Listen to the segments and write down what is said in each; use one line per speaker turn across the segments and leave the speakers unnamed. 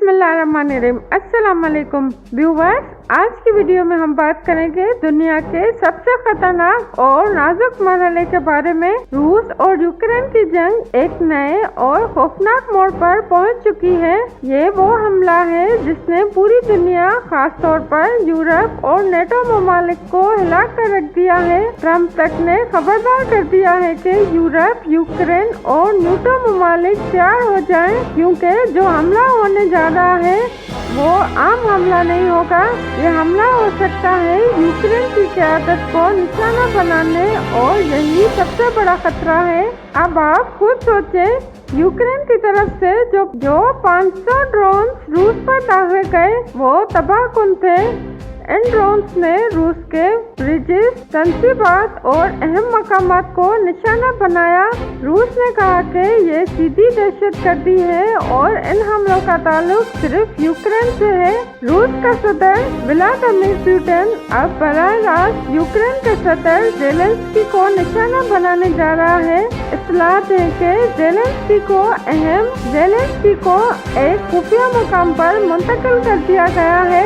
बिस्मिल्लाहिर्रहमानिर्रहीम। अस्सलाम वालेकुम व्यूवर्स, आज की वीडियो में हम बात करेंगे दुनिया के सबसे खतरनाक और नाजुक मरहले के बारे में। रूस और यूक्रेन की जंग एक नए और खौफनाक मोड़ पर पहुंच चुकी है। ये वो हमला है जिसने पूरी दुनिया, खास तौर पर यूरोप और नेटो ममालिक को हिला कर रख दिया है। ट्रम्प तक ने खबरदार कर दिया है कि यूरोप, यूक्रेन और नेटो ममालिक तैयार हो जाएं, क्योंकि जो हमला होने जा रहा है वो आम हमला नहीं होगा। ये हमला हो सकता है यूक्रेन की क़यादत को निशाना बनाने, और यही सबसे बड़ा खतरा है। अब आप खुद सोचें, यूक्रेन की तरफ से जो 500 ड्रोन रूस पर दागे गए वो तबाहकुन थे। इन ड्रोन्स ने रूस के ब्रिजेस, तंसीबात और अहम मकामात को निशाना बनाया। रूस ने कहा कि ये सीधी दहशतगर्दी है और इन हमलों का ताल्लुक सिर्फ यूक्रेन से है। रूस का सदर व्लादिमीर पुतिन अब बराह रास्त यूक्रेन के सदर ज़ेलेंस्की को निशाना बनाने जा रहा है। इत्तला है कि ज़ेलेंस्की को एक खुफिया मुकाम पर मुंतकिल कर दिया गया है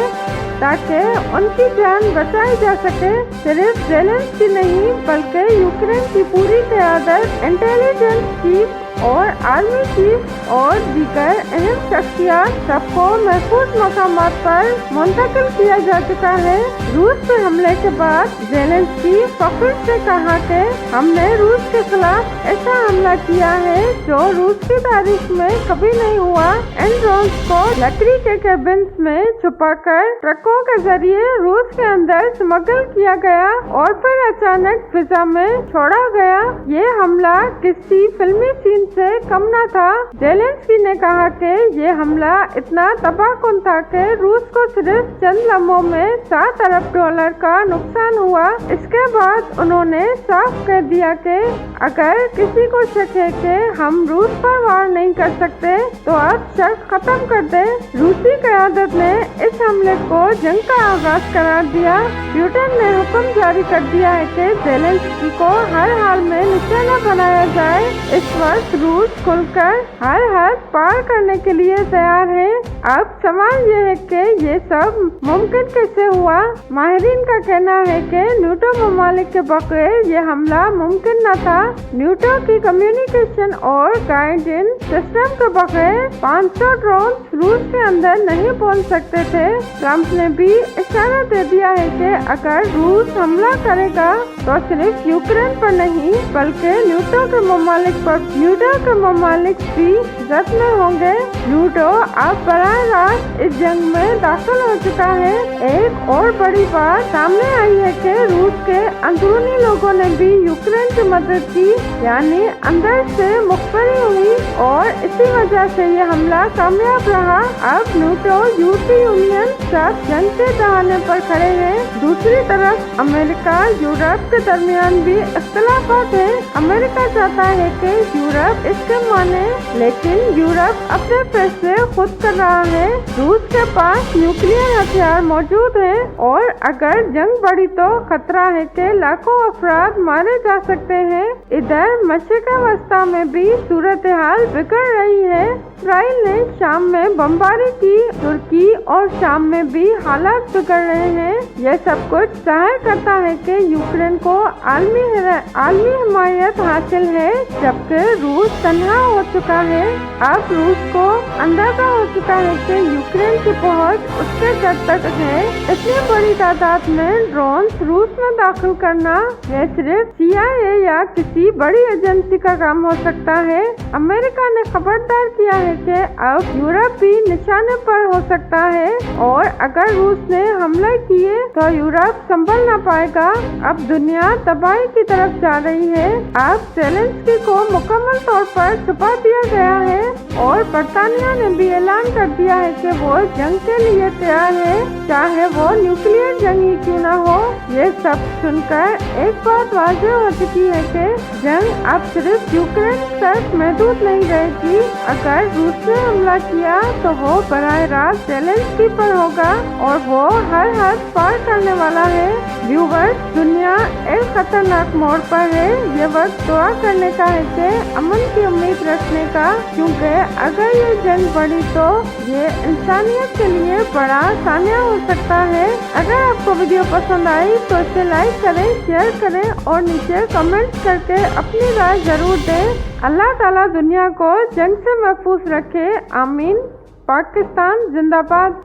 ताकि उनकी जान बचाई जा सके। सिर्फ ज़ेलेंस्की नहीं बल्कि यूक्रेन की पूरी क़यादत, इंटेलिजेंस चीफ और आर्मी चीफ और दीगर अहम शख्सियात, सबको महफूज मकामात पर मुंतकिल किया जा चुका है। रूस पे हमले के बाद ज़ेलेंस्की फख्र से कहा कि हमने रूस के खिलाफ ऐसा हमला किया है जो रूस की तारीख में कभी नहीं हुआ। इन ड्रोन्स को लकड़ी के केबिन्स में छुपाकर ट्रकों के जरिए रूस के अंदर स्मगल किया गया और फिर अचानक फिजा में छोड़ा गया। ये हमला किसी फिल्मी सीन से कम न था। ज़ेलेंस्की ने कहा कि ये हमला इतना तबाहकुन था कि रूस को सिर्फ चंद लम्हों में $7 अरब का नुकसान हुआ। इसके बाद उन्होंने साफ कर दिया कि अगर किसी को शक है कि हम रूस पर वार नहीं कर सकते तो अब शक खत्म कर दे। रूसी क़यादत ने इस हमले को जंग का आगाज करार दिया। पुतिन ने हुक्म जारी कर दिया है कि ज़ेलेंस्की को हर हाल में निशाना बनाया जाए। इस वक्त रूस खुलकर हर हद पार करने के लिए तैयार है। अब सवाल ये है कि ये सब मुमकिन कैसे हुआ। माहिरीन का कहना है कि नेटो ममालिक के बगैर ये हमला मुमकिन न था। नेटो की कम्युनिकेशन और गाइडेंस सिस्टम के बगैर 500 ड्रोन रूस के अंदर नहीं पहुंच सकते थे। ट्रम्प ने भी इशारा दे दिया है कि अगर रूस हमला करेगा तो सिर्फ यूक्रेन पर नहीं बल्कि नेटो के ममालिक भी जद में होंगे। नेटो अब बराह रास्त इस जंग में दाखिल हो चुका है। एक और बड़ी बात सामने आई है कि रूस के अंदरूनी लोगों ने भी यूक्रेन की मदद की, यानी अंदर से मुखबरी हुई, और इसी वजह से ये हमला कामयाब रहा। अब नेटो, यूरोपीय यूनियन सब जंग के दहाने पर खड़े हैं। दूसरी तरफ अमेरिका, यूरोप के दरमियान भी इख्तिलाफात है। अमेरिका चाहता है कि यूरोप इसके माने, लेकिन यूरोप अपने फैसले खुद कर रहा है। रूस के पास न्यूक्लियर हथियार मौजूद है और अगर जंग बढ़ी तो खतरा है कि लाखों अफराद मारे जा सकते हैं। इधर मशरिक़ वस्ता में भी सूरत हाल बिगड़ रही है। इसराइल ने शाम में बमबारी की, तुर्की और शाम में भी हालात बिगड़ रहे हैं। यह सब कुछ जाहिर करता है कि यूक्रेन को आलमी हिमायत हासिल है, जबकि रूस तन्हा हो चुका है। अब रूस को अंदाजा हो चुका है कि यूक्रेन की पहुंच उसके घर तक है। इतनी बड़ी तादाद में ड्रोन रूस में दाखिल करना यह सिर्फ CIA या किसी बड़ी एजेंसी का काम हो सकता है। अमेरिका ने खबरदार किया है कि अब यूरोप भी निशाने पर हो सकता है, और अगर रूस ने हमला किए तो यूरोप संभल न पाएगा। अब दुनिया तबाही की तरफ जा रही है। अब ज़ेलेंस्की को मुकम्मल तौर पर छुपा दिया गया है और बरतानिया ने भी ऐलान कर दिया है कि वो जंग के लिए तैयार है, चाहे वो न्यूक्लियर जंग ही क्यों न हो। ये सब सुनकर एक बात वाज़ेह हो चुकी है कि जंग अब सिर्फ यूक्रेन तक महदूद नहीं रहेगी। अगर रूस ने हमला किया तो वो बराह रास्त ज़ेलेंस्की पर होगा और वो हर हद पार करने वाला है। व्यूवर्स, दुनिया एक खतरनाक मोड़ पर है। ये वक्त दुआ करने का है कि अमन की उम्मीद रखने का, क्योंकि अगर अगर ये जंग बढ़ी तो ये इंसानियत के लिए बड़ा सानिया हो सकता है। अगर आपको वीडियो पसंद आई तो इसे लाइक करें, शेयर करें और नीचे कमेंट करके अपनी राय जरूर दें। अल्लाह ताला दुनिया को जंग से महफूज रखे। आमीन। पाकिस्तान जिंदाबाद।